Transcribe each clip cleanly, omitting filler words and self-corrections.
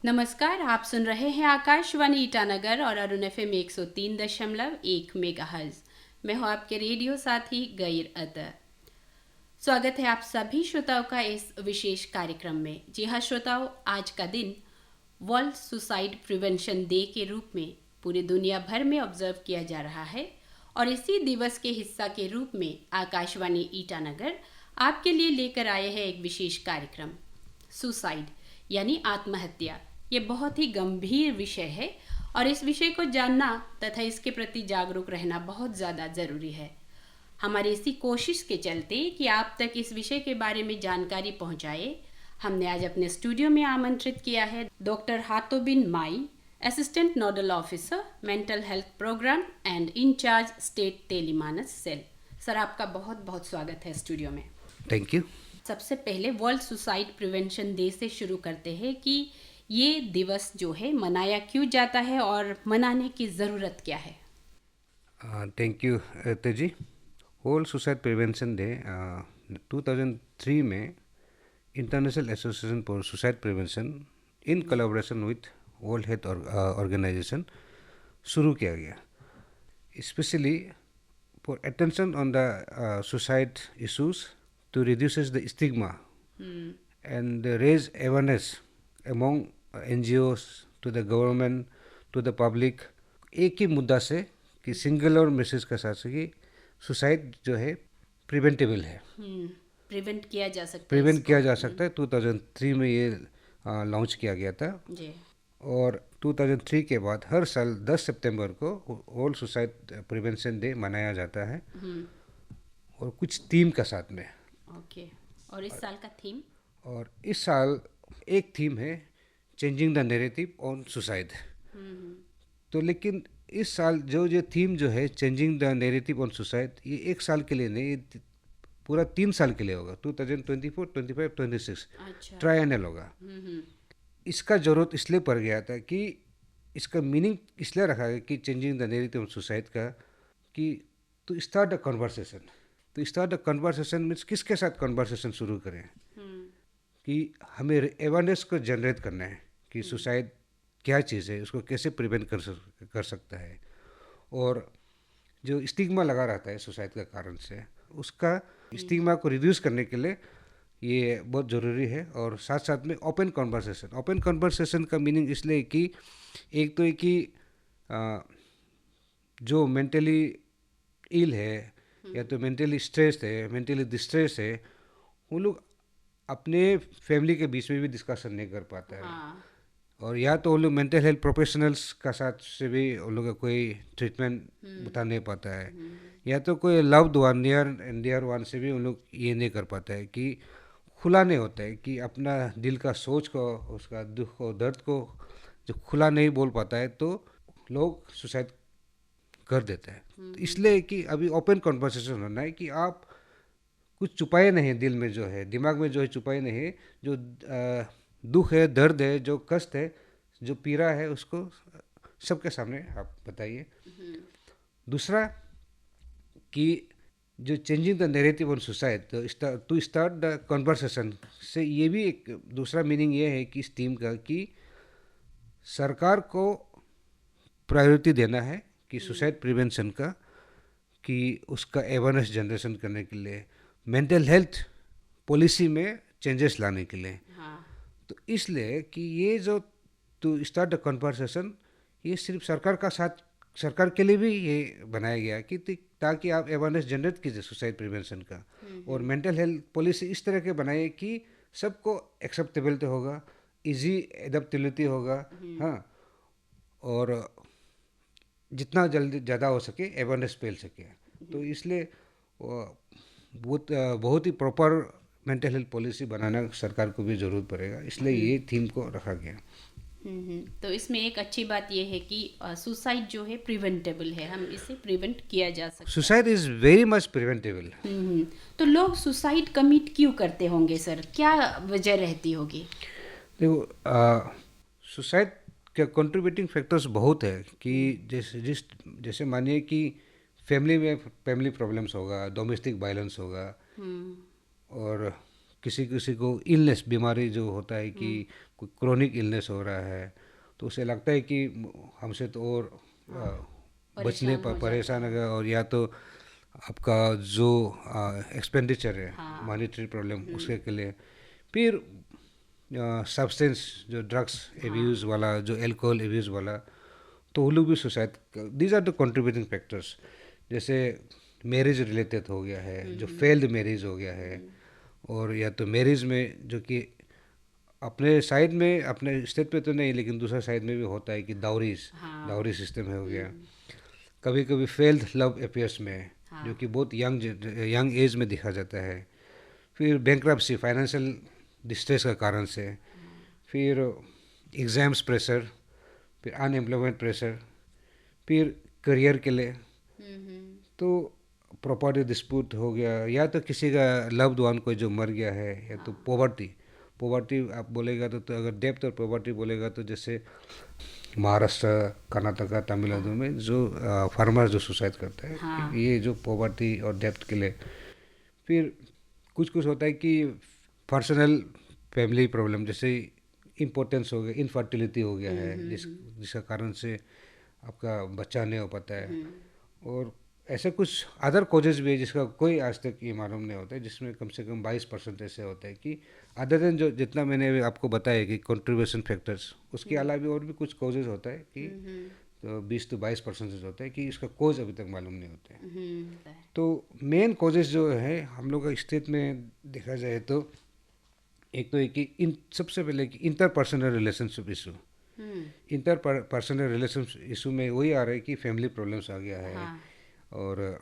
नमस्कार, आप सुन रहे हैं आकाशवाणी ईटानगर और अरुण एफएम 103.1 मेगाहर्ट्ज। मैं हूं आपके रेडियो साथी गैर अतर। स्वागत है आप सभी श्रोताओं का इस विशेष कार्यक्रम में। जी हाँ श्रोताओं, आज का दिन वर्ल्ड सुसाइड प्रिवेंशन डे के रूप में पूरी दुनिया भर में ऑब्जर्व किया जा रहा है और इसी दिवस के हिस्सा के रूप में आकाशवाणी ईटानगर आपके लिए लेकर आए हैं एक विशेष कार्यक्रम सुसाइड यानी आत्महत्या। ये बहुत ही गंभीर विषय है और इस विषय को जानना तथा इसके प्रति जागरूक रहना बहुत ज़्यादा ज़रूरी है। हमारी इसी कोशिश के चलते कि आप तक इस विषय के बारे में जानकारी पहुंचाए, हमने आज अपने स्टूडियो में आमंत्रित किया है doctor Hatobin Mai, assistant nodal officer mental health programme and in charge state Tele MANAS cell. Sir, आपका बहुत बहुत स्वागत है स्टूडियो में। Thank you. सबसे पहले वर्ल्ड सुसाइड प्रिवेंशन डे से शुरू करते हैं कि ये दिवस जो है मनाया क्यों जाता है और मनाने की ज़रूरत क्या है। Thank you Teji. World suicide prevention day 2003 में international association for suicide prevention in collaboration with world health organization शुरू किया गया, specially for attention on the suicide issues to reduces the stigma and raise awareness among NGOs to the government to the public। एक ही मुद्दा से कि single और message का साथ कि सुसाइड जो है प्रिवेंटेबल है, प्रिवेंट किया जा सकता है। प्रिवेंट किया जा सकता है। 2003 में ये लॉन्च किया गया था जी। और 2003 के बाद हर साल 10 सितंबर को वर्ल्ड सुसाइड प्रिवेंशन डे मनाया जाता है और कुछ थीम का साथ में। ओके। और इस साल का थीम? और इस साल एक थीम है changing the narrative on suicide. तो लेकिन इस साल जो थीम जो है changing the narrative on suicide, ये एक साल के लिए नहीं, पूरा 3 साल के लिए होगा। 2024, 25, 26 ट्रायएनुअल होगा। इसका ज़रूरत इसलिए पड़ गया था कि इसका मीनिंग इसलिए रखा गया कि changing the narrative on suicide का, कि टू स्टार्ट अ कन्वर्सेशन। तो स्टार्ट द कन्वर्सेशन मीन्स किसके साथ कन्वर्सेशन शुरू करें, कि हमें अवेयरनेस को जनरेट करना है कि सुसाइड क्या चीज़ है, उसको कैसे प्रिवेंट कर सकता है, और जो स्टिग्मा लगा रहता है सुसाइड का कारण से, उसका स्टिग्मा को रिड्यूस करने के लिए ये बहुत ज़रूरी है। और साथ साथ में ओपन कन्वर्सेशन का मीनिंग इसलिए कि एक तो है कि जो मेंटली इल है या तो मेंटली स्ट्रेस है, मेंटली डिस्ट्रेस है, वो लोग अपने फैमिली के बीच में भी डिस्कशन नहीं कर पाता है। और या तो वो लोग मेंटल हेल्थ प्रोफेशनल्स का साथ से भी उन लोग का कोई ट्रीटमेंट बता नहीं पाता है, या तो कोई loved one near and dear one से भी उन लोग ये नहीं कर पाता है कि खुला नहीं होता है कि अपना दिल का सोच को, उसका दुख को, दर्द को जो खुला नहीं बोल पाता है, तो लोग सुसाइड कर देता है। तो इसलिए कि अभी ओपन कन्वर्सेशन होना है कि आप कुछ छुपाए नहीं, दिल में जो है, दिमाग में जो है छुपाए नहीं, जो दुख है, दर्द है, जो कष्ट है, जो पीड़ा है, उसको सबके सामने आप बताइए। दूसरा कि जो changing the narrative on suicide, to start the conversation से ये भी एक दूसरा मीनिंग ये है कि इस टीम का, कि सरकार को प्रायोरिटी देना है कि सुसाइड प्रिवेंशन का, कि उसका अवेयरनेस जनरेशन करने के लिए, मेंटल हेल्थ पॉलिसी में चेंजेस लाने के लिए। तो इसलिए कि ये जो टू स्टार्ट द कन्वर्सेशन, ये सिर्फ सरकार के लिए भी ये बनाया गया कि ताकि आप अवेयरनेस जनरेट कीजिए सुसाइड प्रिवेंशन का, और मेंटल हेल्थ पॉलिसी इस तरह के बनाए कि सबको एक्सेप्टेबल तो होगा, इजी एडेप्टेबिलिटी होगा, हाँ, और जितना जल्दी ज़्यादा हो सके अवेयरनेस फैल सके। तो इसलिए बहुत ही प्रॉपर मेंटल हेल्थ पॉलिसी बनाना सरकार को भी ज़रूरत पड़ेगा, इसलिए ये थीम को रखा गया। तो इसमें एक अच्छी बात यह है कि सुसाइड जो है प्रिवेंटेबल है, हम इसे प्रिवेंट किया जा सकता है। Suicide is very much preventable. तो लोग सुसाइड कमिट क्यों करते होंगे सर, क्या वजह रहती होगी? देखो, सुसाइड के कंट्रीब्यूटिंग फैक्टर्स बहुत है कि जैसे मानिए कि फैमिली प्रॉब्लम्स होगा, डोमेस्टिक वायलेंस होगा, और किसी को इलनेस, बीमारी जो होता है कि कोई क्रोनिक इलनेस हो रहा है, तो उसे लगता है कि हमसे तो और बचने पर परेशान होगा, और या तो आपका जो एक्सपेंडिचर है मॉनेटरी प्रॉब्लम उसके के लिए, फिर सब्सटेंस जो ड्रग्स एब्यूज़ वाला, जो एल्कोहल एब्यूज़ वाला, तो वो लोग भी suicide, these are the contributing factors. जैसे मैरिज रिलेटेड हो गया है, जो फेल्ड मैरिज हो गया है, और या तो मैरिज में जो कि अपने साइड में, अपने स्टेट पे तो नहीं लेकिन दूसरा साइड में भी होता है कि दावरी सिस्टम हो गया। कभी कभी फेल्ड लव अफेयर्स में, जो कि बहुत यंग एज में दिखा जाता है। फिर बैंक्रप्सी, फाइनेंशियल डिस्ट्रेस का कारण से, फिर एग्ज़ाम्स प्रेशर, फिर अनएम्प्लॉयमेंट प्रेशर, फिर करियर के लिए, तो प्रॉपर्टी डिस्प्यूट हो गया, या तो किसी का लव्ड वन कोई जो मर गया है, या तो पॉवर्टी आप बोलेगा तो अगर डेप्थ और पॉवर्टी बोलेगा तो जैसे महाराष्ट्र, कर्नाटका, तमिलनाडु में जो फार्मर्स जो सुसाइड करते हैं, ये जो पॉवर्टी और डेप्थ के लिए। फिर कुछ कुछ होता है कि पर्सनल फैमिली प्रॉब्लम, जैसे इम्पोर्टेंस हो गया, इनफर्टिलिटी हो गया है, जिसका कारण से आपका बच्चा नहीं हो पाता है। और ऐसे कुछ अदर कॉजेज भी है जिसका कोई आज तक ये मालूम नहीं होता है, जिसमें कम से कम 22% ऐसे होता है कि अदर देन जो जितना मैंने अभी आपको बताया कि कंट्रीब्यूशन फैक्टर्स, उसके अलावा भी और भी कुछ कॉजेज होता है कि तो 20 to 22% होता है कि इसका कॉज अभी तक मालूम नहीं होता है। तो मेन कॉजेज जो है हम लोग का स्टेट में देखा जाए तो एक तो है कि सबसे पहले कि interpersonal relationship issue. Interpersonal relationship issue में वही आ रहा है कि फैमिली प्रॉब्लम्स आ गया है, और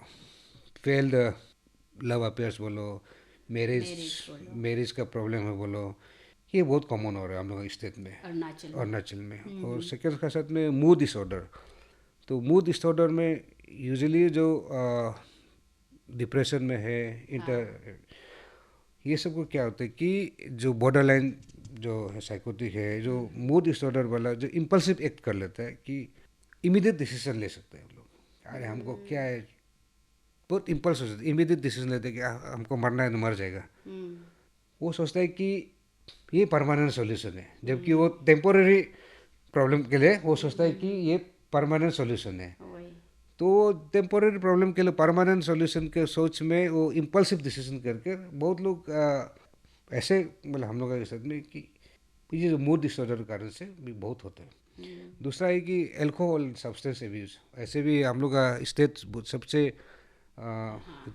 फेल्ड लव अफेयर्स बोलो, मैरिज का प्रॉब्लम है बोलो, ये बहुत कॉमन हो रहा है हम लोग स्टेट में, अरुणाचल में। और सेकेंड का साथ में मूड डिसऑर्डर। तो मूड डिसऑर्डर में यूजुअली जो डिप्रेशन में है, ये सब को क्या होता है कि जो बॉर्डर लाइन जो है साइकोटिक है, जो मूड डिसऑर्डर वाला जो इम्पल्सिव एक्ट कर लेता है कि इमीडिएट डिसीजन ले सकते हैं हम लोग, अरे हमको क्या है, बहुत इम्पल्स हो जाता है, इमीडिएट डिसीजन लेते हैं कि हमको मरना है तो मर जाएगा। वो सोचता है कि ये परमानेंट सॉल्यूशन है, जबकि वो टेम्पोररी प्रॉब्लम के लिए वो सोचता है कि ये परमानेंट सॉल्यूशन है। तो टेम्पोररी प्रॉब्लम के लिए परमानेंट सॉल्यूशन के सोच में वो इम्पल्सिव डिसीजन करके बहुत लोग ऐसे, मतलब हम लोग के साथ में कि ये जो मूड डिसऑर्डर के कारण से भी बहुत होता है। दूसरा है कि अल्कोहल सब्सटेंस एब्यूज, ऐसे भी हम लोग का स्टेट सबसे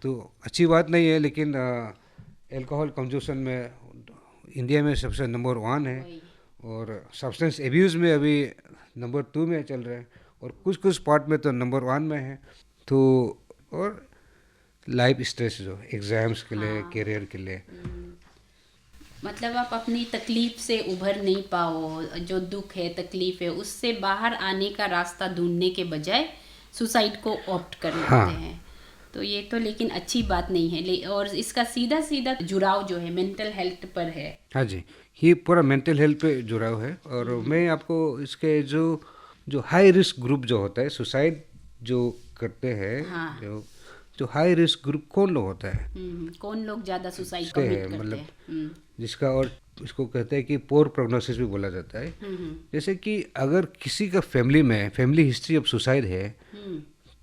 तो अच्छी बात नहीं है, लेकिन अल्कोहल कंजूशन में इंडिया में सबसे नंबर 1 है, और सब्सटेंस एब्यूज़ में अभी नंबर 2 में चल रहा है, और कुछ कुछ पार्ट में तो नंबर 1 में है। तो और लाइफ स्ट्रेस जो एग्ज़ाम्स के लिए, करियर के लिए, मतलब आप अपनी तकलीफ से उभर नहीं पाओ, जो दुख है, तकलीफ है, उससे बाहर आने का रास्ता ढूंढने के बजाय सुसाइड को ऑप्ट कर लेते हैं। तो ये तो लेकिन अच्छी बात नहीं है, और इसका सीधा सीधा जुड़ाव जो है मेंटल हेल्थ पर है। हाँ जी, ये पूरा मेंटल हेल्थ पे जुड़ाव है। और मैं आपको इसके जो हाई रिस्क ग्रुप जो होता है सुसाइड जो करते हैं, जो हाई रिस्क ग्रुप कौन लोग होता है, कौन लोग ज़्यादा सुसाइड कमिट करते मतलब हैं, जिसका, और इसको कहते हैं कि पोर प्रोग्नोसिस भी बोला जाता है। जैसे कि अगर किसी का फैमिली में फैमिली हिस्ट्री ऑफ सुसाइड है,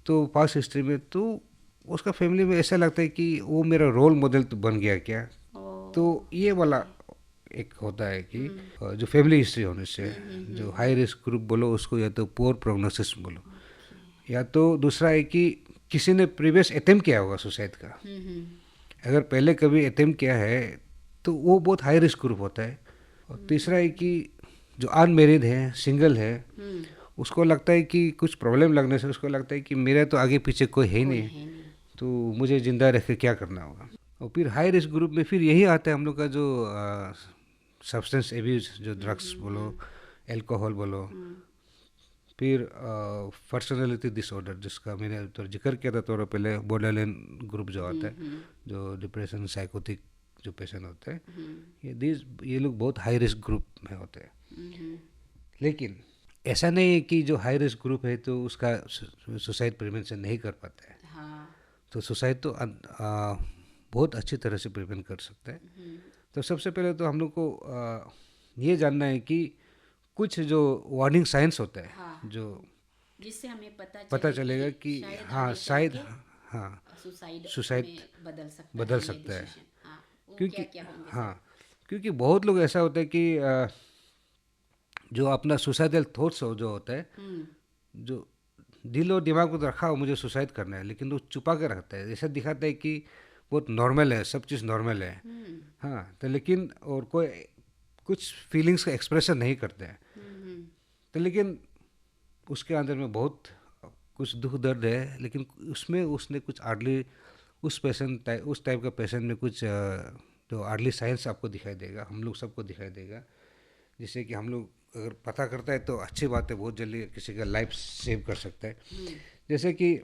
तो पास्ट हिस्ट्री में, तो उसका फैमिली में ऐसा लगता है कि वो मेरा रोल मॉडल तो बन गया क्या। तो ये वाला एक होता है कि जो फैमिली हिस्ट्री होने से, जो हाई रिस्क ग्रुप बोलो उसको, या तो पोर प्रोग्नोसिस बोलो, या तो दूसरा है कि किसी ने प्रीवियस अटेम्प्ट किया होगा सुसाइड का। अगर पहले कभी अटेम्प्ट किया है तो वो बहुत हाई रिस्क ग्रुप होता है। और तीसरा है कि जो अनमेरिड है, सिंगल है, उसको लगता है कि कुछ प्रॉब्लम लगने से उसको लगता है कि मेरा तो आगे पीछे कोई है नहीं, तो मुझे ज़िंदा रह के क्या करना होगा। और फिर हाई रिस्क ग्रुप में फिर यही आता है हम लोग का जो सब्सटेंस एब्यूज, जो ड्रग्स बोलो, अल्कोहल बोलो, फिर पर्सनैलिटी डिसऑर्डर, जिसका मैंने तो जिक्र किया था थोड़ा पहले, बॉर्डरलाइन ग्रुप जो आता है, जो डिप्रेशन, साइकोटिक जो पेशेंट होते हैं, ये लोग बहुत हाई रिस्क ग्रुप में होते हैं। लेकिन ऐसा नहीं है कि जो हाई रिस्क ग्रुप है तो उसका सुसाइड प्रिवेंशन नहीं कर पाता है। तो सुसाइड तो बहुत अच्छी तरह से प्रिवेंट कर सकते हैं। तो सबसे पहले तो हम लोग को ये जानना है कि कुछ जो वार्निंग साइंस होता है, हाँ, जो जिससे हमें पता चलेगा कि शायद हाँ आगे चल शायद के हाँ सुसाइड सुसाइड में बदल ये सकता है। डिसीजन। हाँ, वो क्योंकि क्या क्या होंगे सर? हाँ, क्योंकि बहुत लोग ऐसा होता है कि जो अपना सुसाइडल थॉट्स जो होता है, जो दिल और दिमाग को तो रखा हो मुझे सुसाइड करना है, लेकिन वो छुपा के रखता है, ऐसा दिखाता है कि बहुत नॉर्मल है, सब चीज़ नॉर्मल है। हाँ, तो लेकिन और कोई कुछ फीलिंग्स का एक्सप्रेशन नहीं करते हैं, तो लेकिन उसके अंदर में बहुत कुछ दुख दर्द है, लेकिन उसमें उसने कुछ आर्डली उस टाइप का पेशेंट में कुछ जो आर्डली साइंस आपको दिखाई देगा, हम लोग सबको दिखाई देगा, जिससे कि हम लोग अगर पता करता है तो अच्छी बात है, बहुत जल्दी किसी का लाइफ सेव कर सकता है। जैसे कि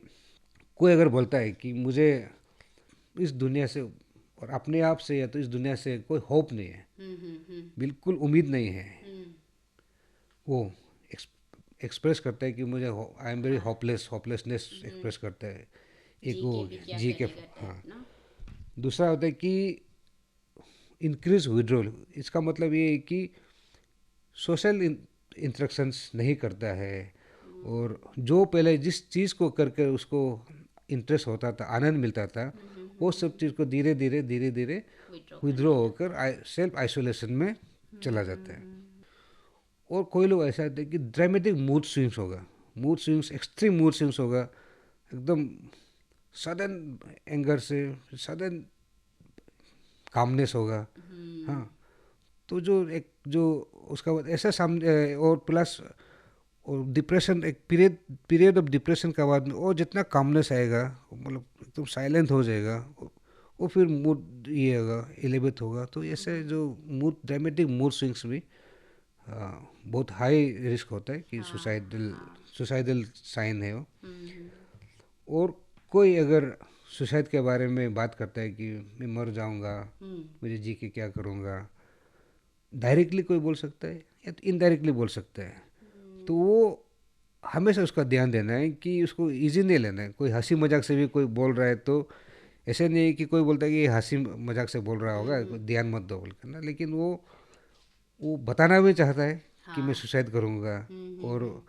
कोई अगर बोलता है कि मुझे इस दुनिया से और अपने आप से या तो इस दुनिया से कोई होप नहीं है, बिल्कुल उम्मीद नहीं है, वो एक्सप्रेस करता है कि मुझे I am very hopeless, hopelessness express करता है, एक जी वो के हो भी गया क्या जी के। करेगा हाँ, टाइप ना। दूसरा होता है कि इंक्रीज विड्रॉल, इसका मतलब ये है कि सोशल इंटरेक्शंस नहीं करता है, और जो पहले जिस चीज़ को करके उसको इंटरेस्ट होता था, आनंद मिलता था, वो सब चीज़ को धीरे धीरे धीरे धीरे विड्रॉ विद्रोह करने लगता है। होकर सेल्फ आइसोलेशन में चला जाता है। और कोई लोग ऐसा होते हैं कि ड्रामेटिक मूड स्विंग्स होगा, mood swings, extreme mood swings होगा, एकदम सडन एंगर से सडन कामनेस होगा। हाँ, तो जो एक जो उसका बाद ऐसा सामने, और प्लस और डिप्रेशन, एक पीरियड ऑफ डिप्रेशन का बाद में और जितना कामनेस आएगा, मतलब एकदम साइलेंट हो जाएगा, वो फिर मूड ये होगा, एलिवेट होगा। तो ऐसे जो मूड ड्रामेटिक मूड स्विंग्स भी बहुत हाई रिस्क होता है कि सुसाइडल साइन है वो। और कोई अगर सुसाइड के बारे में बात करता है कि मैं मर जाऊंगा, मुझे जी के क्या करूंगा, डायरेक्टली कोई बोल सकता है या तो इनडायरेक्टली बोल सकता है, तो वो हमेशा उसका ध्यान देना है कि उसको इजी नहीं लेना है। कोई हंसी मजाक से भी कोई बोल रहा है तो ऐसे नहीं है कि कोई बोलता है कि ये हंसी मजाक से बोल रहा होगा, ध्यान मत दो बोल करना, लेकिन वो बताना भी चाहता है कि मैं सुसाइड करूंगा, और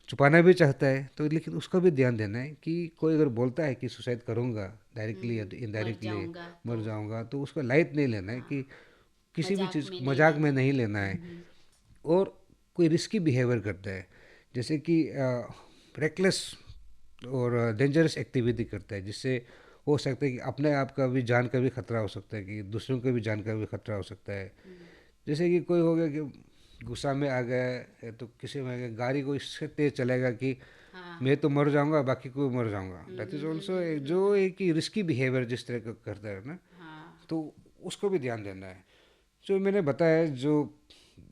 छुपाना भी चाहता है, तो लेकिन उसका भी ध्यान देना है कि कोई अगर बोलता है कि सुसाइड करूंगा डायरेक्टली या तो मर इनडायरेक्टली, जाऊंगा मर तो जाऊंगा, तो उसको लाइट नहीं लेना है, कि किसी भी मजाक चीज़ में नहीं मजाक में लेना। नहीं लेना है। और कोई रिस्की बिहेवियर करता है, जैसे कि रेकलेस और डेंजरस एक्टिविटी करता है, जिससे हो सकता है कि अपने आप का भी जान का भी खतरा हो सकता है, कि दूसरों का भी जान का भी खतरा हो सकता है। जैसे कि कोई हो गया कि गुस्सा में आ गया है, तो किसी में आ गया, गाड़ी को इससे तेज चलेगा कि मैं तो मर जाऊंगा, बाकी को मर जाऊंगा। दैट इज ऑल्सो जो एक रिस्की बिहेवियर जिस तरह का करता है ना, तो उसको भी ध्यान देना है। जो मैंने बताया, जो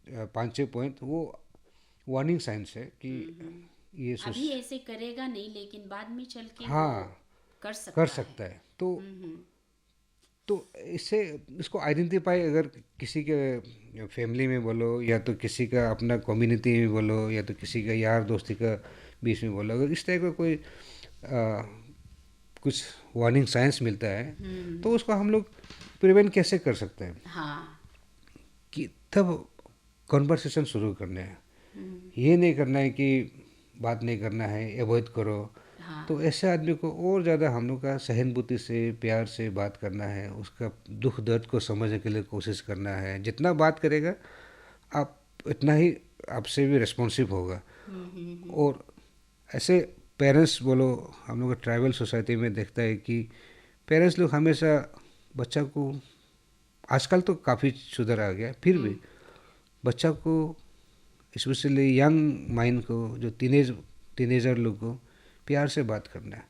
5-6 पॉइंट, वो वार्निंग साइंस है कि ये अभी ऐसे करेगा नहीं, लेकिन बाद में चल के वो हाँ कर कर सकता है। सकता है। तो इससे इसको आइडेंटिफाई, अगर किसी के फैमिली में बोलो या तो किसी का अपना कम्युनिटी में बोलो या तो किसी का यार दोस्ती का बीच में बोलो, अगर इस तरह का कोई कुछ वार्निंग साइंस मिलता है, तो उसको हम लोग प्रिवेंट कैसे कर सकते हैं, हाँ, कि तब कॉन्वर्सेशन शुरू करने हैं। ये नहीं करना है कि बात नहीं करना है, अवॉइड करो। हाँ, तो ऐसे आदमी को और ज़्यादा हम लोग का सहानुभूति से, प्यार से बात करना है, उसका दुख दर्द को समझने के लिए कोशिश करना है। जितना बात करेगा आप, इतना ही आपसे भी रिस्पॉन्सिव होगा। और ऐसे पेरेंट्स बोलो, हम लोग ट्राइबल सोसाइटी में देखता है कि पेरेंट्स लोग हमेशा बच्चा को, आजकल तो काफ़ी सुधर आ गया, फिर भी बच्चा को, स्पेशली यंग माइंड को, जो टीनेजर लोग को प्यार से बात करना है।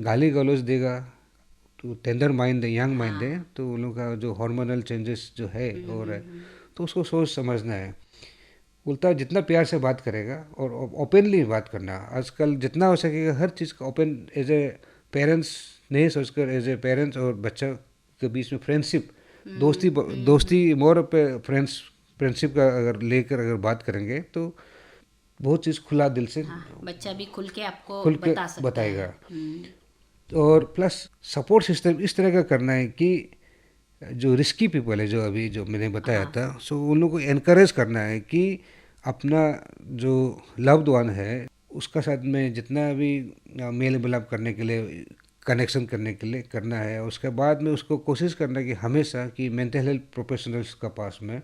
गाली गलौज देगा तो टेंडर माइंड है, यंग माइंड है, तो उन लोग का जो हार्मोनल चेंजेस जो है हो रहा है, तो उसको सोच समझना है। उल्टा जितना प्यार से बात करेगा और ओपनली बात करना, आजकल जितना हो सकेगा हर चीज़ का ओपन, एज ए पेरेंट्स नहीं सोचकर, एज ए पेरेंट्स और बच्चा के बीच में फ्रेंडशिप, दोस्ती मोर पे फ्रेंडशिप का अगर लेकर अगर बात करेंगे, तो बहुत चीज़ खुला दिल से, बच्चा भी खुल के आपको खुल के बता सकता है। बताएगा। और प्लस सपोर्ट सिस्टम इस तरह का करना है कि जो रिस्की पीपल है, जो अभी जो मैंने बताया था, सो उन लोगों को एनकरेज करना है कि अपना जो लव्ड वन है उसका साथ में जितना भी मेल मिलाप करने के लिए, कनेक्शन करने के लिए करना है, उसके बाद में उसको कोशिश करना है कि हमेशा कि मेंटल हेल्थ प्रोफेशनल्स का पास में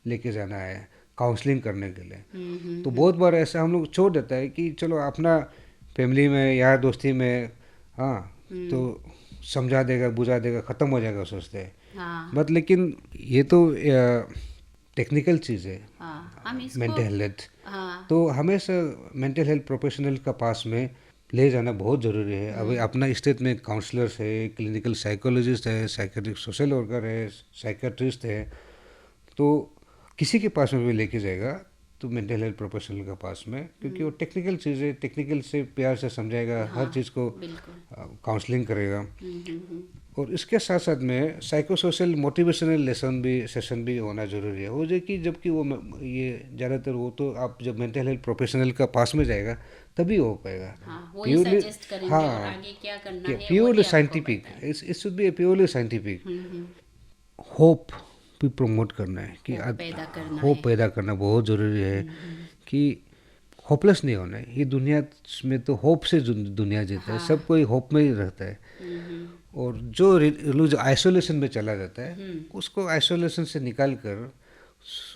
लेके जाना है काउंसलिंग करने के लिए। तो बहुत बार ऐसा हम लोग छोड़ देता है कि चलो अपना फैमिली में, यार दोस्ती में, हाँ तो समझा देगा, बुझा देगा, ख़त्म हो जाएगा सोचते हैं। बट लेकिन ये तो टेक्निकल चीज़ है, हम इसको मेंटल हेल्थ। तो हमेशा मेंटल हेल्थ प्रोफेशनल का पास में ले जाना बहुत ज़रूरी है। अभी अपना स्टेट में काउंसलर्स है, क्लिनिकल साइकोलॉजिस्ट है, साइकेट्रिक सोशल वर्कर है, साइकेट्रिस्ट है, तो किसी के पास में भी लेके जाएगा तो मेंटल हेल्थ प्रोफेशनल के पास में, क्योंकि वो टेक्निकल चीज़ है, टेक्निकल से प्यार से समझाएगा, हर चीज़ को काउंसलिंग करेगा। और इसके साथ साथ में साइको सोशल मोटिवेशनल लेसन भी, सेशन भी होना ज़रूरी है। हो जाए कि जबकि वो ये ज़्यादातर वो तो आप जब मेंटल हेल्थ प्रोफेशनल का पास में जाएगा तभी हो पाएगा। प्योरली, हाँ, purely scientific, it should be purely scientific. Hope भी प्रमोट करना है कि होप पैदा करना बहुत ज़रूरी है कि होपलेस नहीं होना है। ये दुनिया में तो होप से दुनिया जीता है, सब कोई होप में ही रहता है। और जो आइसोलेशन में चला जाता है उसको आइसोलेशन से निकाल कर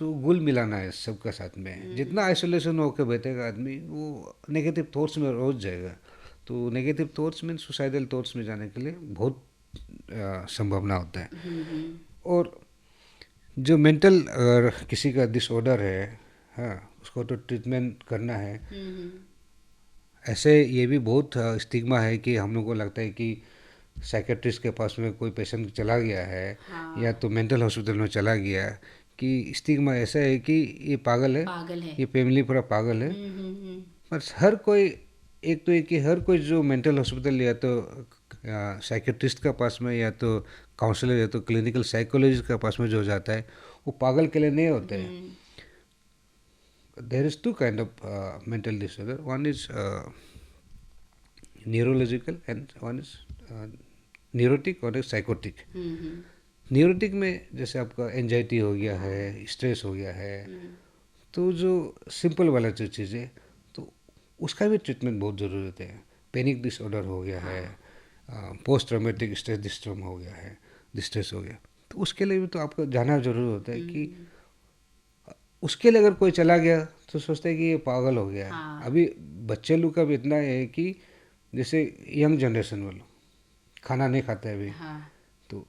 गुल मिलाना है सबका साथ में। जितना आइसोलेशन होकर बैठेगा आदमी, वो नेगेटिव थॉट्स में रोज जाएगा। तो नेगेटिव थॉट्स में, सुसाइडल थॉट्स में जाने के लिए बहुत संभावना होता है। और जो मेंटल अगर किसी का डिसऑर्डर है, हाँ, उसको तो ट्रीटमेंट करना है। ऐसे ये भी बहुत स्टिग्मा है कि हम लोग को लगता है कि साइकेट्रिस्ट के पास में कोई पेशेंट चला गया है, या तो मेंटल हॉस्पिटल में चला गया, कि स्टिग्मा ऐसा है कि ये पागल है, ये फैमिली पूरा पागल है। पर हर कोई, एक तो एक कि हर कोई जो मेंटल हॉस्पिटल या तो साइकेट्रिस्ट का पास में, या तो काउंसलर, या तो क्लिनिकल साइकोलॉजिस्ट का पास में जो जाता है, वो पागल के लिए नहीं होता है। There is two kind of mental disorder, one is neurological and one is neurotic और साइकोटिक। न्यूरोटिक में जैसे आपका एंजाइटी हो गया है, स्ट्रेस हो गया है, तो जो सिंपल वाला जो चीज़ है तो उसका भी ट्रीटमेंट बहुत ज़रूरत है। पैनिक डिसऑर्डर हो गया है, पोस्ट ट्रॉमेटिक स्ट्रेस डिस्ट्रॉम हो गया है, डिस्ट्रेस हो गया, तो उसके लिए भी तो आपको जाना जरूर होता है। कि उसके लिए अगर कोई चला गया तो सोचता है कि ये पागल हो गया है। अभी बच्चे लोग का भी इतना है कि जैसे यंग जनरेशन वालों खाना नहीं खाते अभी, तो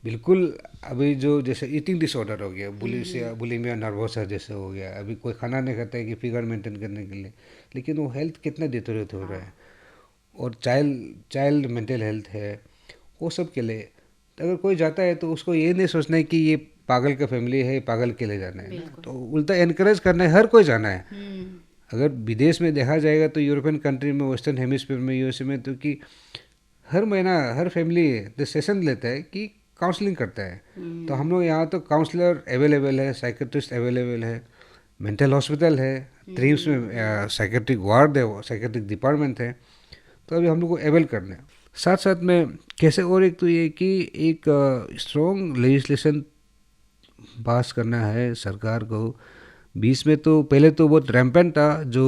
बिल्कुल अभी जो जैसे ईटिंग डिसऑर्डर हो गया, बुलिमिया नर्वोसा जैसे हो गया, अभी कोई खाना नहीं खाता है कि फिगर मेंटेन करने के लिए, लेकिन वो हेल्थ कितना डिटोरेट हो रहा है। और चाइल्ड मेंटल हेल्थ है, वो सब के लिए अगर कोई जाता है तो उसको ये नहीं सोचना है कि ये पागल का फैमिली है, पागल के लिए जाना है, तो उल्टा एनकरेज करना है, हर कोई जाना है। अगर विदेश में देखा जाएगा तो यूरोपियन कंट्री में, वेस्टर्न हेमिस्फीयर में, यूएसए में, तो कि हर महीना हर फैमिली सेशन लेता है कि काउंसलिंग करता है। तो हम लोग यहाँ तो काउंसलर अवेलेबल है, साइकेट्रिस्ट अवेलेबल है, मेंटल हॉस्पिटल है, ट्रीम्स में साइकेट्रिक वार्ड है, साइकेट्रिक डिपार्टमेंट है, तो अभी हम लोग को अवेल करना है। साथ साथ में कैसे, और एक तो ये कि एक स्ट्रॉन्ग लेजिस्लेशन पास करना है सरकार को। बीच में तो पहले तो बहुत रैम्पेंट था जो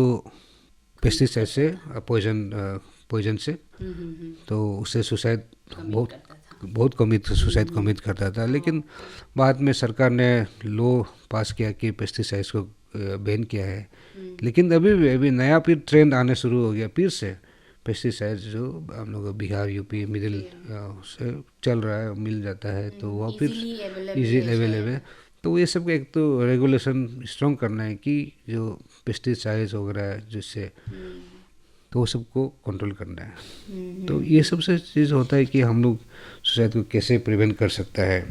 पेस्टिसाइड से, पॉइजन से, तो उससे सुसाइड बहुत कमिट, सुसाइड कमिट करता था। लेकिन बाद में सरकार ने लॉ पास किया कि पेस्टिसाइड्स को बैन किया है। लेकिन अभी नया फिर ट्रेंड आने शुरू हो गया, फिर से पेस्टिसाइड्स जो हम लोग बिहार, यूपी, मिडिल से चल रहा है, मिल जाता है, तो वह फिर इजीली अवेलेबल है। तो ये सब एक तो रेगुलेशन स्ट्रॉन्ग करना है कि जो पेस्टिसाइड्स वगैरह है जिससे, तो वो सबको कंट्रोल करना है। तो ये सबसे चीज़ होता है कि हम लोग सुसाइड को कैसे प्रिवेंट कर सकता है।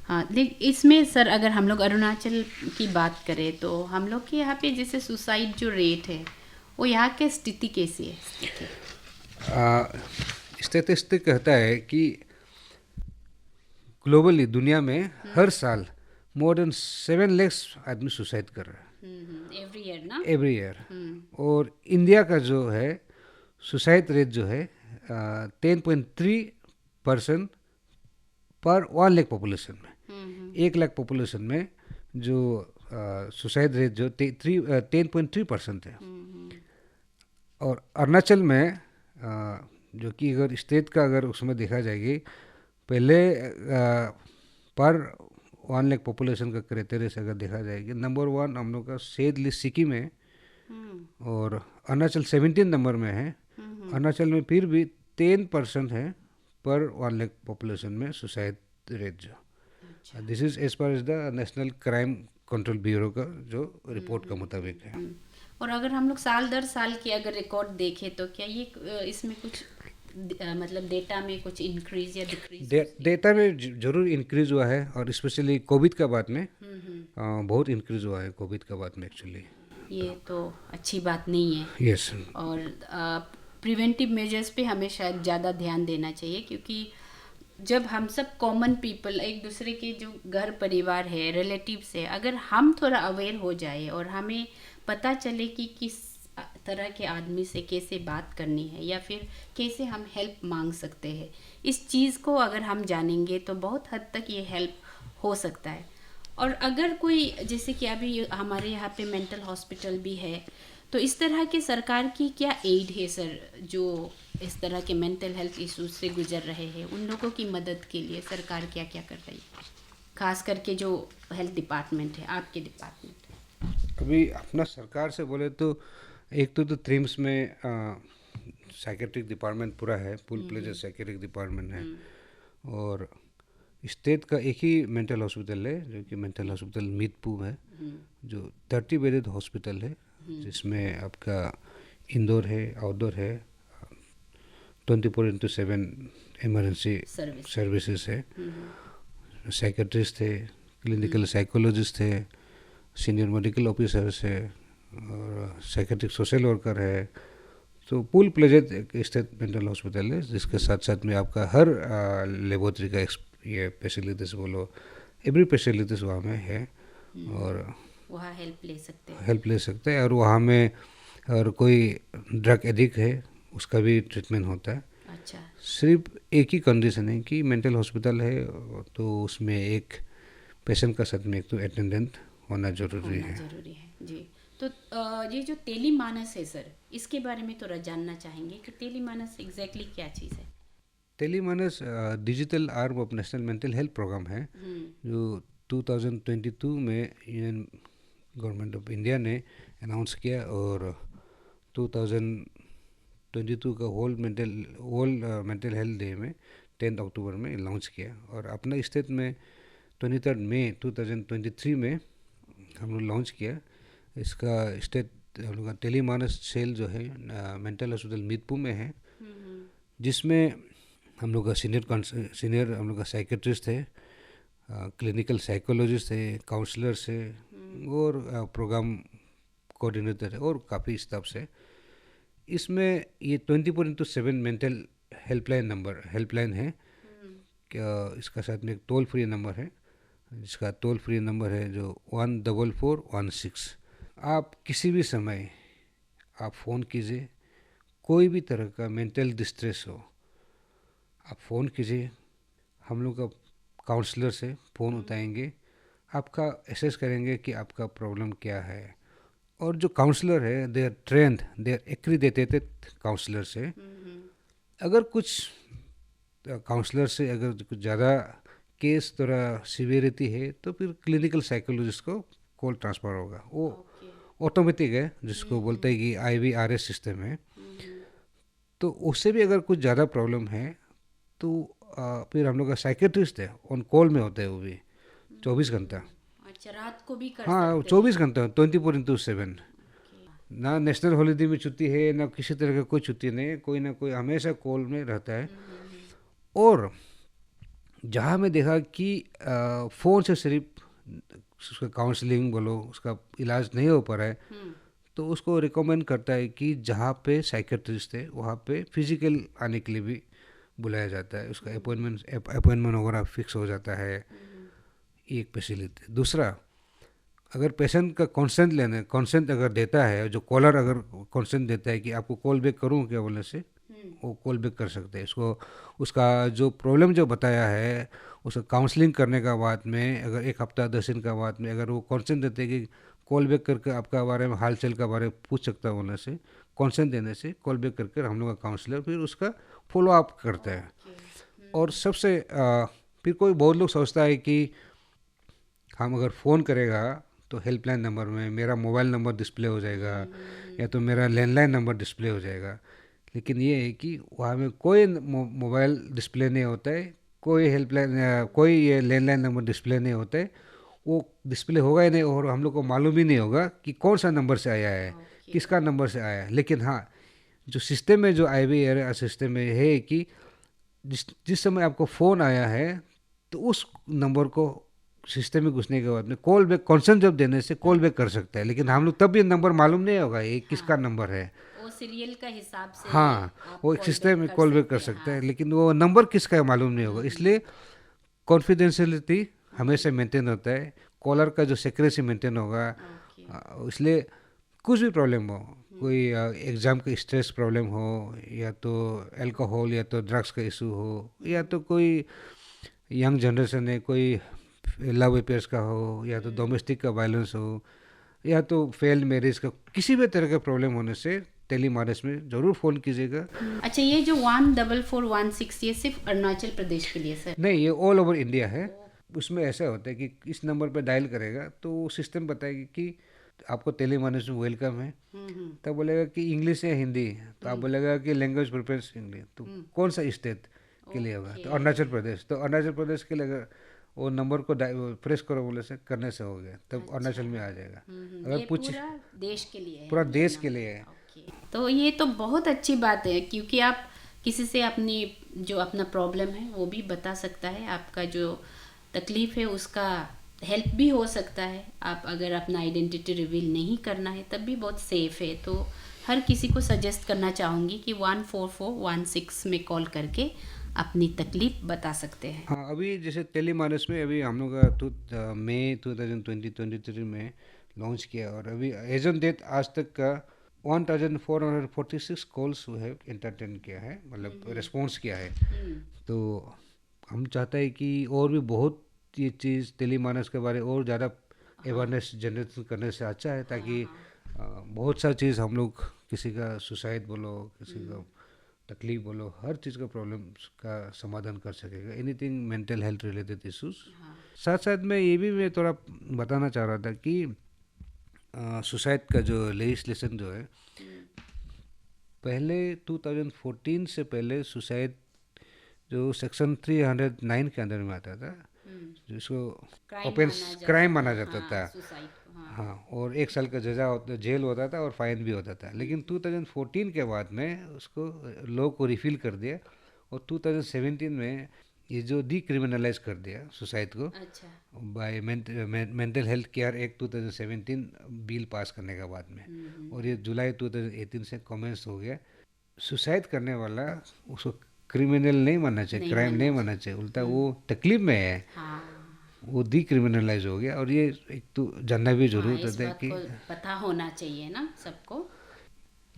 हाँ, इसमें सर अगर हम लोग अरुणाचल की बात करें तो हम लोग के यहाँ पे जैसे सुसाइड जो रेट है वो यहाँ की स्थिति कैसी है? स्टैटिस्टिक कहता है कि ग्लोबली दुनिया में हर साल मोर देन 7 लाख आदमी सुसाइड कर रहा है एवरी ईयर ना, एवरी ईयर। और इंडिया का जो है सुसाइड रेट जो है 10.3% पर 1 लाख पॉपुलेशन में। 1 लाख पॉपुलेशन में जो सुसाइड रेट जो 10.3% है। और अरुणाचल में जो कि अगर स्टेट का अगर उसमें देखा जाएगी, पहले पर 1 लाख पॉपुलेशन का क्राइटेरिया से अगर देखा जाएगी, नंबर 1 हम लोग का सेदली सिक्किम है और अरुणाचल 17 नंबर में है। अरुणाचल में फिर भी 10% है पर 1 लाख पॉपुलेशन में सुसाइड रेट जो। This is as per as the national crime control bureau का जो रिपोर्ट का मुताबिक है। और अगर हम लोग साल दर साल की अगर रिकॉर्ड देखें तो क्या ये इसमें कुछ मतलब डेटा में कुछ इंक्रीज या डिक्रीज? डेटा में जरूर इंक्रीज हुआ है और स्पेशली कोविड का बाद में बहुत इंक्रीज हुआ है कोविड का बाद में एक्चुअली। ये तो अच्छी बात नहीं है। यस। और प्रिवेंटिव मेजर्स पे हमें शायद ज़्यादा ध्यान देना चाहिए, क्योंकि जब हम सब कॉमन पीपल एक दूसरे के जो घर परिवार है, रिलेटिव्स है, अगर हम थोड़ा अवेयर हो जाए और हमें पता चले कि किस तरह के आदमी से कैसे बात करनी है या फिर कैसे हम हेल्प मांग सकते हैं, इस चीज़ को अगर हम जानेंगे तो बहुत हद तक ये हेल्प हो सकता है। और अगर कोई जैसे कि अभी हमारे यहाँ पे मेंटल हॉस्पिटल भी है, तो इस तरह के सरकार की क्या एड है सर, जो इस तरह के मेंटल हेल्थ इश्यूज से गुजर रहे हैं, उन लोगों की मदद के लिए सरकार क्या क्या कर रही है, खास करके जो हेल्थ डिपार्टमेंट है, आपके डिपार्टमेंट? अभी अपना सरकार से बोले तो एक तो ट्रिम्स में साइकेट्रिक डिपार्टमेंट पूरा है, फुल प्लेजेड साइकेट्रिक डिपार्टमेंट है। और स्टेट का एक ही मेंटल हॉस्पिटल है जो कि मेंटल हॉस्पिटल मीतपू है, जो 30 बेडेड हॉस्पिटल है, जिसमें आपका इंडोर है, आउटडोर है, 24/7 इमरजेंसी सर्विसेज है। साइकेट्रिस्ट है, क्लिनिकल साइकोलॉजिस्ट है, सीनियर मेडिकल ऑफिसर्स है और साइकेट्रिक सोशल वर्कर है। तो फुल प्लेजेड एक स्टेट मेंटल हॉस्पिटल है, जिसके साथ साथ में आपका हर लेबोरेटरी का ये फैसिलिटीज बोलो, एवरी फैसिलिटीज वहाँ में है और वहाँ हेल्प ले सकते हैं। और वहाँ में अगर कोई ड्रग एडिक्ट है उसका भी ट्रीटमेंट होता है। अच्छा। सिर्फ एक ही कंडीशन है कि मेंटल हॉस्पिटल है तो उसमें एक पेशेंट का साथ में एक तो अटेंडेंट होना जरूरी है जी। तो ये जो टेलीमानस है सर, इसके बारे में थोड़ा जानना चाहेंगे कि टेलीमानस एग्जैक्टली क्या चीज़ है? Tele MANAS digital arm of national mental health programme है, जो 2022 में यूनियन गवर्नमेंट ऑफ इंडिया ने अनाउंस किया और 2022 का होल मेंटल हेल्थ डे में 10 अक्टूबर में लॉन्च किया। और अपना स्टेट में 23 मई 2023 में हम लोग लॉन्च किया। इसका स्टेट हम लोग का टेलीमानस सेल जो है मेंटल हॉस्पिटल मीतपू में है, जिसमें हम लोग का सीनियर हम लोग का साइकेट्रिस्ट है, क्लिनिकल साइकोलॉजिस्ट है, काउंसलर्स है और प्रोग्राम कोऑर्डिनेटर है और काफ़ी स्टाफ्स है। इसमें ये 24/7 मेंटल हेल्पलाइन है। इसका साथ में एक टोल फ्री नंबर है, जिसका टोल फ्री नंबर है जो 14416। आप किसी भी समय आप फ़ोन कीजिए, कोई भी तरह का मेंटल डिस्ट्रेस हो आप फ़ोन कीजिए, हम लोग का काउंसलर से फ़ोन उठाएंगे, आपका असेस करेंगे कि आपका प्रॉब्लम क्या है। और जो काउंसलर है they are trained, they are accredited counsellor से। अगर कुछ काउंसलर से अगर कुछ ज़्यादा केस थोड़ा सीवियरिटी है तो फिर क्लिनिकल साइकोलॉजिस्ट को कॉल ट्रांसफ़र होगा, वो ऑटोमेटिक है, जिसको बोलते हैं कि IVRS सिस्टम है। तो उससे भी अगर कुछ ज़्यादा प्रॉब्लम है तो फिर हम लोग का साइकेट्रिस्ट है ऑन कॉल में होता है, वो भी 24 घंटा। अच्छा, रात को भी कर हाँ, 24 घंटा 24/7। ना नेशनल हॉलीडे में छुट्टी है, ना किसी तरह का कोई छुट्टी नहीं है, कोई ना कोई हमेशा कॉल में रहता है। और जहाँ मैं देखा कि फ़ोन से सिर्फ उसका काउंसलिंग बोलो, उसका इलाज नहीं हो पा रहा है, तो उसको रिकमेंड करता है कि जहाँ पे साइकेट्रिस्ट है वहाँ पे फिजिकल आने के लिए भी बुलाया जाता है, उसका अपॉइंटमेंट वगैरह फिक्स हो जाता है। एक फैसिलिटी। दूसरा, अगर पेशेंट का कंसेंट अगर देता है, जो कॉलर अगर कंसेंट देता है कि आपको कॉल बैक करूँ क्या बोलने से, वो कॉल बैक कर सकते हैं। उसको उसका जो प्रॉब्लम जो बताया है उसका काउंसलिंग करने का बाद में अगर 1 हफ्ता 10 दिन का बाद में अगर वो कॉन्सेंट देते कि कॉल बैक करके आपका बारे में हाल चाल का बारे में पूछ सकता है होने से, कॉन्सेंट देने से कॉल बैक करके हम लोग का काउंसलर फिर उसका फॉलो अप करता है। और सबसे फिर कोई बहुत लोग सोचता है कि हम अगर फ़ोन करेगा तो हेल्पलाइन नंबर में मेरा मोबाइल नंबर डिस्प्ले हो जाएगा या तो मेरा लैंडलाइन नंबर डिस्प्ले हो जाएगा, लेकिन ये है कि वहाँ में कोई मोबाइल डिस्प्ले नहीं होता है, कोई हेल्पलाइन कोई ये लैंडलाइन नंबर डिस्प्ले नहीं होता है, वो डिस्प्ले होगा ही नहीं और हम लोग को मालूम ही नहीं होगा कि कौन सा नंबर से आया है, किसका नंबर से आया है। लेकिन हाँ, जो सिस्टम में जो IVR सिस्टम में है कि जिस समय आपको फ़ोन आया है तो उस नंबर को सिस्टम में घुसने के बाद में कॉल बैक कॉन्सेंट जब देने से कॉल बैक कर सकता है, लेकिन हम लोग तब भी नंबर मालूम नहीं होगा ये किसका नंबर है। वो सीरियल का हिसाब से हाँ, आप वो कॉल सिस्टम में बैक कॉल कर बैक कर सकते हैं। सकता है, लेकिन वो नंबर किसका है मालूम नहीं होगा। इसलिए कॉन्फिडेंशियलिटी हमेशा मेंटेन होता है, कॉलर का जो सिक्रेसी मेंटेन होगा। इसलिए कुछ भी प्रॉब्लम हो, कोई एग्ज़ाम का स्ट्रेस प्रॉब्लम हो या तो अल्कोहल या तो ड्रग्स का इशू हो या तो कोई यंग जनरेशन है कोई लव अफेयर्स का हो या तो डोमेस्टिक का वायलेंस हो या तो फेल्ड मैरिज का किसी भी तरह का प्रॉब्लम होने से टेलीमानस में ज़रूर फ़ोन कीजिएगा। अच्छा, ये जो 14416 ये सिर्फ अरुणाचल प्रदेश के लिए सर? नहीं, ये ऑल ओवर इंडिया है। उसमें ऐसा होता है कि इस नंबर पर डायल करेगा तो सिस्टम बताएगी कि आपको टेलीमानस में वेलकम है, तब बोलेगा कि इंग्लिश या हिंदी, तो आप बोलेगा कि लैंग्वेज प्रेफरेंस इंग्लिश, तो कौन सा स्टेट के लिए होगा, तो अरुणाचल प्रदेश, तो अरुणाचल प्रदेश के लिए अगर वो नंबर को प्रेस करो बोले से करने से हो गया तब अरुणाचल में आ जाएगा। अगर ये पूछ पूरा देश के लिए है? पूरा देश के लिए है। तो ये तो बहुत अच्छी बात है, क्योंकि आप किसी से अपनी जो अपना प्रॉब्लम है वो भी बता सकता है, आपका जो तकलीफ़ है उसका हेल्प भी हो सकता है। आप अगर अपना आइडेंटिटी रिवील नहीं करना है तब भी बहुत सेफ है। तो हर किसी को सजेस्ट करना चाहूँगी कि 14416 में कॉल करके अपनी तकलीफ बता सकते हैं। हाँ, अभी जैसे टेलीमानस में अभी हम लोग का मई 2023 में लॉन्च किया और अभी एज ऑन डेट आज तक का 1446 कॉल्स वो है एंटरटेन किया है, मतलब रिस्पॉन्स किया है। तो हम चाहते हैं कि और भी बहुत ये चीज़ टेलीमानस के बारे और ज़्यादा अवेयरनेस जनरेट करने से अच्छा है, ताकि बहुत सारी चीज़ हम लोग किसी का सुसाइड बोलो, किसी का तकलीफ बोलो, हर चीज़ का प्रॉब्लम का समाधान कर सकेगा, anything mental health related issues. साथ साथ में ये भी मैं थोड़ा बताना चाह रहा था कि सुसाइड का जो लेजिस्लेशन जो है, पहले 2014 से पहले सुसाइड जो सेक्शन 309 के अंदर में आता था, जिसको ऑफेंस क्राइम माना जाता था। हाँ, और 1 साल का जेल होता था और फाइन भी होता था। लेकिन 2014 के बाद में उसको लॉ को रिफिल कर दिया और 2017 में ये जो डिक्रिमिनलाइज कर दिया सुसाइड को। अच्छा। By mental health care act 2017 bill pass करने के बाद में, और ये जुलाई 2018 से कमेंस हो गया। सुसाइड करने वाला उसको क्रिमिनल नहीं मानना चाहिए, क्राइम नहीं मानना चाहिए, उल्टा वो तकलीफ में है। हाँ। वो डिक्रिमिनलाइज हो गया, और ये एक तो जानना भी जरूर होता है कि पता होना चाहिए ना सबको,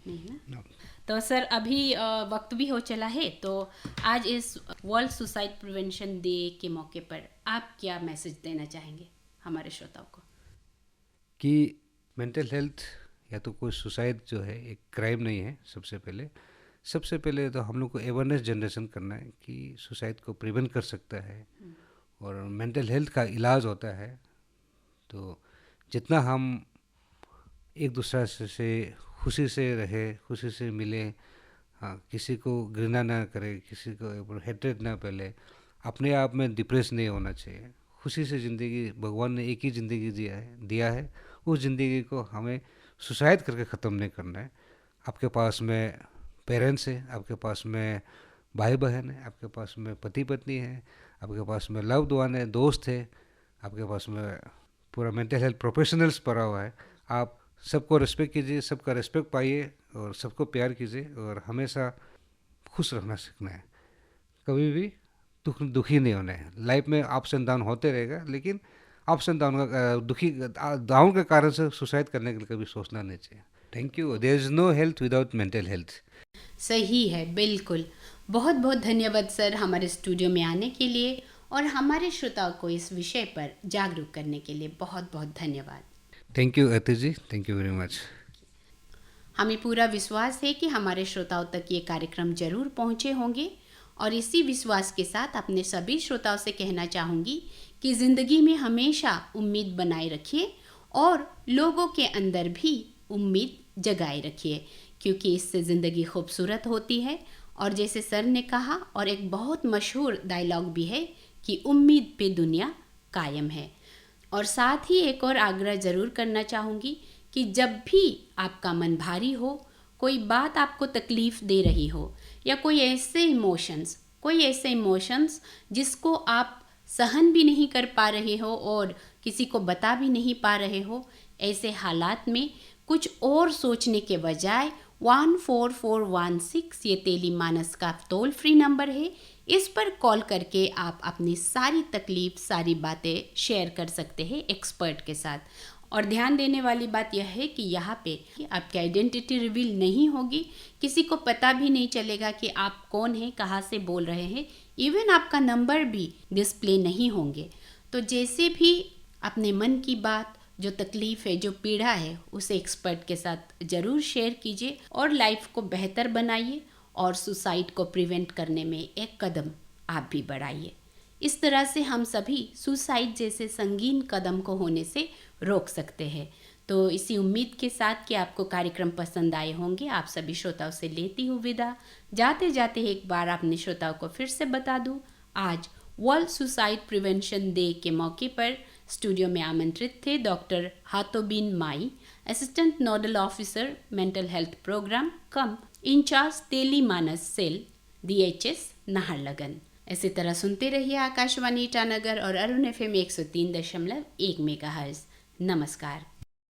नहीं ना। तो सर अभी वक्त भी हो चला है, तो आज इस वर्ल्ड सुसाइड प्रिवेंशन डे के मौके पर आप क्या मैसेज देना चाहेंगे हमारे श्रोताओं को? कि मेंटल हेल्थ या तो कोई सुसाइड जो है एक क्राइम नहीं है। सबसे पहले तो हम लोग को अवेयरनेस जनरेशन करना है कि सुसाइड को प्रिवेंट कर सकता है और मेंटल हेल्थ का इलाज होता है। तो जितना हम एक दूसरे से खुशी से रहे, खुशी से मिले, हाँ, किसी को घृणा ना करे, किसी को हेट्रेड ना पहले, अपने आप में डिप्रेस नहीं होना चाहिए। खुशी से ज़िंदगी, भगवान ने एक ही ज़िंदगी दिया है, उस ज़िंदगी को हमें सुसाइड करके ख़त्म नहीं करना है। आपके पास में पेरेंट्स है, आपके पास में भाई बहन है, आपके पास में पति पत्नी है, आपके पास में लव्ड वन है, दोस्त है, आपके पास में पूरा मेंटल हेल्थ प्रोफेशनल्स पड़ा हुआ है। आप सबको रिस्पेक्ट कीजिए, सबका रिस्पेक्ट पाइए और सबको प्यार कीजिए और हमेशा खुश रहना सीखना है। कभी भी दुखी नहीं होना है। लाइफ में अप्स एंड डाउन होते रहेगा, लेकिन अप्स एंड डाउन का डाउन के कारण से सुसाइड करने के लिए कभी सोचना नहीं चाहिए। Thank you. There is no health without mental health. सही है, बिल्कुल। बहुत बहुत धन्यवाद सर हमारे स्टूडियो में आने के लिए और हमारे श्रोताओं को इस विषय पर जागरूक करने के लिए बहुत बहुत धन्यवाद। Thank you Atish ji, thank you very much. हमें पूरा विश्वास है कि हमारे श्रोताओं तक ये कार्यक्रम जरूर पहुंचे होंगे और इसी विश्वास के साथ अपने सभी श्रोताओं से कहना चाहूँगी कि ज़िंदगी में हमेशा उम्मीद बनाए रखिए और लोगों के अंदर भी उम्मीद जगाए रखिए, क्योंकि इससे ज़िंदगी खूबसूरत होती है। और जैसे सर ने कहा, और एक बहुत मशहूर डायलॉग भी है कि उम्मीद पे दुनिया कायम है। और साथ ही एक और आग्रह ज़रूर करना चाहूँगी कि जब भी आपका मन भारी हो, कोई बात आपको तकलीफ़ दे रही हो, या कोई ऐसे इमोशंस जिसको आप सहन भी नहीं कर पा रहे हो और किसी को बता भी नहीं पा रहे हो, ऐसे हालात में कुछ और सोचने के बजाय 14416 ये टेलीमानस का टोल फ्री नंबर है, इस पर कॉल करके आप अपनी सारी तकलीफ, सारी बातें शेयर कर सकते हैं एक्सपर्ट के साथ। और ध्यान देने वाली बात यह है कि यहाँ पे आपकी आइडेंटिटी रिवील नहीं होगी, किसी को पता भी नहीं चलेगा कि आप कौन हैं, कहाँ से बोल रहे हैं, इवन आपका नंबर भी डिस्प्ले नहीं होंगे। तो जैसे भी अपने मन की बात, जो तकलीफ़ है, जो पीड़ा है, उसे एक्सपर्ट के साथ ज़रूर शेयर कीजिए और लाइफ को बेहतर बनाइए और सुसाइड को प्रिवेंट करने में एक कदम आप भी बढ़ाइए। इस तरह से हम सभी सुसाइड जैसे संगीन कदम को होने से रोक सकते हैं। तो इसी उम्मीद के साथ कि आपको कार्यक्रम पसंद आए होंगे, आप सभी श्रोताओं से लेती हूँ विदा। जाते जाते एक बार अपने श्रोताओं को फिर से बता दूँ, आज वर्ल्ड सुसाइड प्रिवेंशन डे के मौके पर स्टूडियो में आमंत्रित थे doctor Hatobin Mai, assistant nodal officer mental health programme cum in charge Tele MANAS cell DHS Naharlagun. इसी तरह सुनते रहिए आकाशवाणी ईटानगर और अरुण FM 103.1 मेगाहर्ट्ज़। नमस्कार।